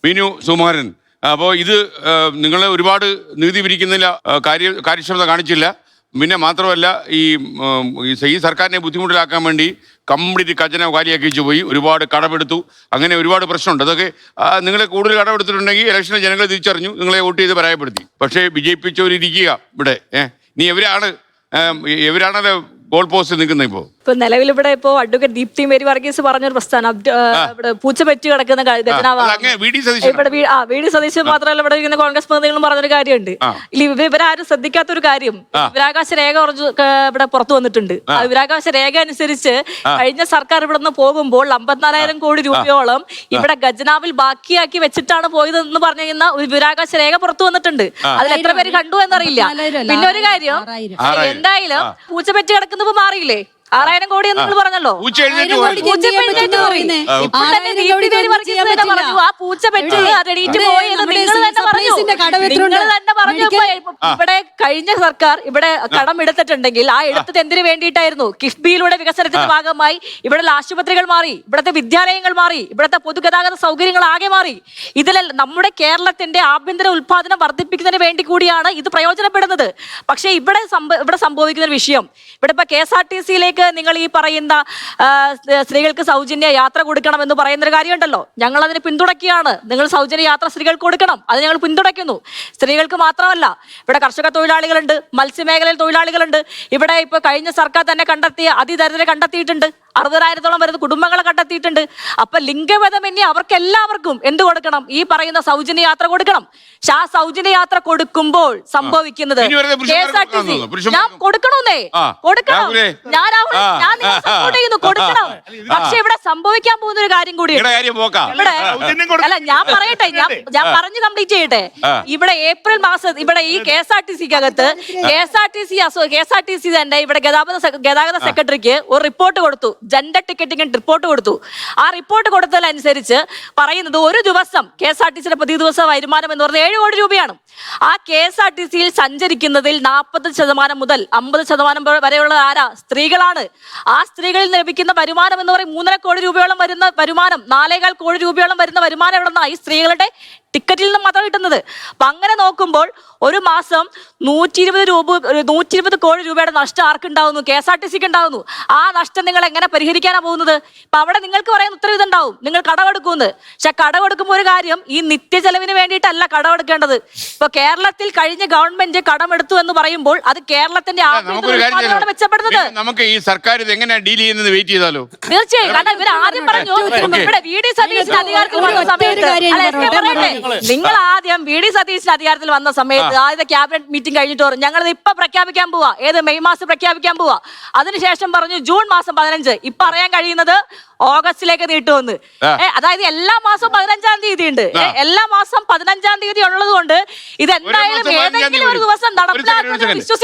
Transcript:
വിനു സുകുമാരൻ, അപ്പോൾ ഇത് നിങ്ങൾ ഒരുപാട് നികുതി പിരിക്കുന്നതിൽ കാര്യക്ഷമത കാണിച്ചില്ല. പിന്നെ മാത്രമല്ല ഈ സർക്കാരിനെ ബുദ്ധിമുട്ടിലാക്കാൻ വേണ്ടി കംപ്ലീറ്റ് ഖജന കാലിയാക്കി വെച്ച് പോയി, ഒരുപാട് കടമെടുത്തു, അങ്ങനെ ഒരുപാട് പ്രശ്നമുണ്ട്. അതൊക്കെ നിങ്ങളെ കൂടുതൽ കടമെടുത്തിട്ടുണ്ടെങ്കിൽ ഇലക്ഷന് ജനങ്ങൾ തിരിച്ചറിഞ്ഞു, നിങ്ങളെ വോട്ട് ചെയ്ത് പരാജയപ്പെടുത്തി. പക്ഷേ വിജയിപ്പിച്ചവരിയ്ക്കുക ഇവിടെ. നീ എവരാണല്ലോ ഗോൾ പോസ്റ്റ് നിൽക്കുന്നത്. ഇപ്പൊ നിലവിൽ ഇവിടെ ഇപ്പോ അഡ്വക്കേറ്റ് ദീപ്തി മേരി വർഗീസ് പറഞ്ഞൊരു പ്രസ്ഥാനം ഇവിടെ പൂച്ച പെറ്റി കിടക്കുന്ന വി ഡി സതീശൻ മാത്രമല്ല ഇവിടെ ഇങ്ങനെ കോൺഗ്രസ് പ്രതിനിധികളും പറഞ്ഞൊരു കാര്യമുണ്ട്. ഇവരാരും ശ്രദ്ധിക്കാത്ത ഒരു കാര്യം, വിവരാകാശ രേഖ ഇവിടെ പുറത്തു വന്നിട്ടുണ്ട്. ആ വിവരാകാശ രേഖ അനുസരിച്ച് കഴിഞ്ഞ സർക്കാർ ഇവിടെ നിന്ന് പോകുമ്പോൾ 54,000 കോടി രൂപയോളം ഇവിടെ ഖജനാവിൽ ബാക്കിയാക്കി വെച്ചിട്ടാണ് പോയതെന്ന് പറഞ്ഞിരുന്ന ഒരു വിവരാകാശ രേഖ പുറത്തു വന്നിട്ടുണ്ട്. അതിൽ എത്ര പേര് കണ്ടു എന്നറിയില്ല. പിന്നെ ഒരു കാര്യം, എന്തായാലും പൂച്ച പെറ്റി കിടക്കുന്നപ്പോ മാറിയില്ലേ? 6,000 കോടി എന്ന് നിങ്ങൾ പറഞ്ഞല്ലോ. ആ പൂച്ച പെറ്റി റെഡീറ്റ് പോയി എന്ന് നിങ്ങൾ തന്നെ പറഞ്ഞു. ഇവിടെ കഴിഞ്ഞ സർക്കാർ ഇവിടെ കടം എടുത്തിട്ടുണ്ടെങ്കിൽ ആ എടുത്തത് എന്തിനു വേണ്ടിയിട്ടായിരുന്നു? കിഫ്ബിയിലൂടെ വികസനത്തിന്റെ ഭാഗമായി ഇവിടെ ആശുപത്രികൾ മാറി, ഇവിടുത്തെ വിദ്യാലയങ്ങൾ മാറി, ഇവിടുത്തെ പൊതുഗതാഗത സൗകര്യങ്ങൾ ആകെ മാറി. ഇതിലെല്ലാം നമ്മുടെ കേരളത്തിന്റെ ആഭ്യന്തര ഉത്പാദനം വർദ്ധിപ്പിക്കുന്നതിന് വേണ്ടി കൂടിയാണ് ഇത് പ്രയോജനപ്പെടുന്നത്. പക്ഷെ ഇവിടെ സംഭവിക്കുന്ന ഒരു വിഷയം, ഇവിടെ ഇപ്പൊ KSRTC-യിലേക്ക് നിങ്ങൾ ഈ പറയുന്ന സ്ത്രീകൾക്ക് സൗജന്യ യാത്ര കൊടുക്കണം എന്ന് പറയുന്ന ഒരു കാര്യമുണ്ടല്ലോ, ഞങ്ങൾ അതിന് പിന്തുണയ്ക്കുകയാണ്. നിങ്ങൾ സൗജന്യ യാത്ര സ്ത്രീകൾക്ക് കൊടുക്കണം, അത് ഞങ്ങൾ പിന്തുണയ്ക്കുന്നു. സ്ത്രീകൾക്ക് മാത്രമല്ല, ഇവിടെ കർഷക തൊഴിലാളികളുണ്ട്, മത്സ്യമേഖലയിൽ തൊഴിലാളികളുണ്ട്. ഇവിടെ ഇപ്പൊ കഴിഞ്ഞ സർക്കാർ തന്നെ കണ്ടെത്തിയ അതിദരിദ്രരെ കണ്ടെത്തിയിട്ടുണ്ട്, 60,000-ഓളം വരുന്ന കുടുംബങ്ങളെ കണ്ടെത്തിയിട്ടുണ്ട്. അപ്പൊ ലിംഗഭേദമന്യേ അവർക്ക് എല്ലാവർക്കും എന്ത് കൊടുക്കണം? ഈ പറയുന്ന സൗജന്യ യാത്ര കൊടുക്കണം. പക്ഷെ ആ സൗജന്യ യാത്ര കൊടുക്കുമ്പോൾ സംഭവിക്കുന്നത് KSRTC ഞാൻ കൊടുക്കണമെന്നേ, കൊടുക്കണം, ഞാൻ സപ്പോർട്ട് ചെയ്യുന്നു, കൊടുക്കണം. പക്ഷെ ഇവിടെ സംഭവിക്കാൻ പോകുന്ന ഒരു കാര്യം കൂടി ഇവിടെ അല്ല, ഞാൻ പറയട്ടെ, ഞാൻ പറഞ്ഞു കംപ്ലീറ്റ് ചെയ്യട്ടെ. ഇവിടെ ഏപ്രിൽ മാസം ഇവിടെ ഈ KSRTC-ക്കകത്ത് KSRTC തന്നെ ഇവിടെ ഗതാഗത സെക്രട്ടറിക്ക് ഒരു റിപ്പോർട്ട് കൊടുത്തു, ജെൻഡർ ടിക്കറ്റിംഗ് റിപ്പോർട്ട് കൊടുത്തു. ആ റിപ്പോർട്ട് കൊടുത്തതിനനുസരിച്ച് പറയുന്നത് ഒരു ദിവസം KSRTC-യുടെ പ്രതി ദിവസം വരുമാനം എന്ന് പറഞ്ഞാൽ 7 കോടി രൂപയാണ്. ആ KSRTC-യിൽ സഞ്ചരിക്കുന്നതിൽ 40% മുതൽ 50% വരെയുള്ള ആരാ? സ്ത്രീകളാണ്. ആ സ്ത്രീകളിൽ ലഭിക്കുന്ന വരുമാനം എന്ന് പറയും 3.5 കോടി രൂപയോളം വരുന്ന വരുമാനം, 4.25 കോടി രൂപയോളം വരുന്ന വരുമാനം എവിടെ നിന്നാണ്? ഈ സ്ത്രീകളുടെ ടിക്കറ്റിൽ നിന്ന് മാത്രം കിട്ടുന്നത്. അപ്പൊ അങ്ങനെ നോക്കുമ്പോൾ ഒരു മാസം 120 കോടി രൂപയുടെ നഷ്ടം ആർക്കുണ്ടാവുന്നു? KSRTC-ക്ക് ഉണ്ടാവുന്നു. ആ നഷ്ടം നിങ്ങൾ എങ്ങനെ പരിഹരിക്കാനാ പോകുന്നത്? ഇപ്പൊ അവിടെ നിങ്ങൾക്ക് പറയുന്ന ഉത്തരവ് ഇതുണ്ടാവും, നിങ്ങൾ കടമെടുക്കുന്നത്. പക്ഷെ കടമെടുക്കുമ്പോൾ ഒരു കാര്യം, ഈ നിത്യചെലവിന് വേണ്ടിയിട്ടല്ല കടമെടുക്കേണ്ടത്. ഇപ്പൊ കേരളത്തിൽ കഴിഞ്ഞ ഗവൺമെന്റ് കടമെടുത്തു എന്ന് പറയുമ്പോൾ അത് കേരളത്തിന്റെ മെച്ചപ്പെടുന്നത്. നമുക്ക് ഈ സർക്കാർ ഇത് എങ്ങനെ ഡീൽ ചെയ്യുന്നത് വെയിറ്റ് ചെയ്താലോ? തീർച്ചയായും. കാരണം ഇവർ ആദ്യം പറഞ്ഞു ഇവിടെ VD സതീശൻ അധികാരത്തിൽ വന്ന സമയത്ത്, നിങ്ങൾ ആദ്യം VD സതീശൻ അധികാരത്തിൽ വന്ന സമയത്ത് ആദ്യത്തെ ക്യാബിനറ്റ് മീറ്റിംഗ് കഴിഞ്ഞിട്ട് പറഞ്ഞു ഞങ്ങൾ ഇപ്പൊ പ്രഖ്യാപിക്കാൻ പോവാ, ഏത് മെയ് മാസം പ്രഖ്യാപിക്കാൻ പോവാ. അതിനുശേഷം പറഞ്ഞു ജൂൺ മാസം 15. ഇപ്പൊ അറിയാൻ കഴിയുന്നത് ഓഗസ്റ്റിലേക്ക് നീട്ടുമെന്ന്. അതായത് എല്ലാ മാസവും 15-ാം തീയതി ഉണ്ട്. എല്ലാ മാസം 15-ാം തീയതി ഉള്ളത് കൊണ്ട് ഇത് എന്തായാലും ഏതെങ്കിലും ഒരു ദിവസം നടപ്പിലാക്കുമെന്ന് വിശ്വസിക്കുന്നു.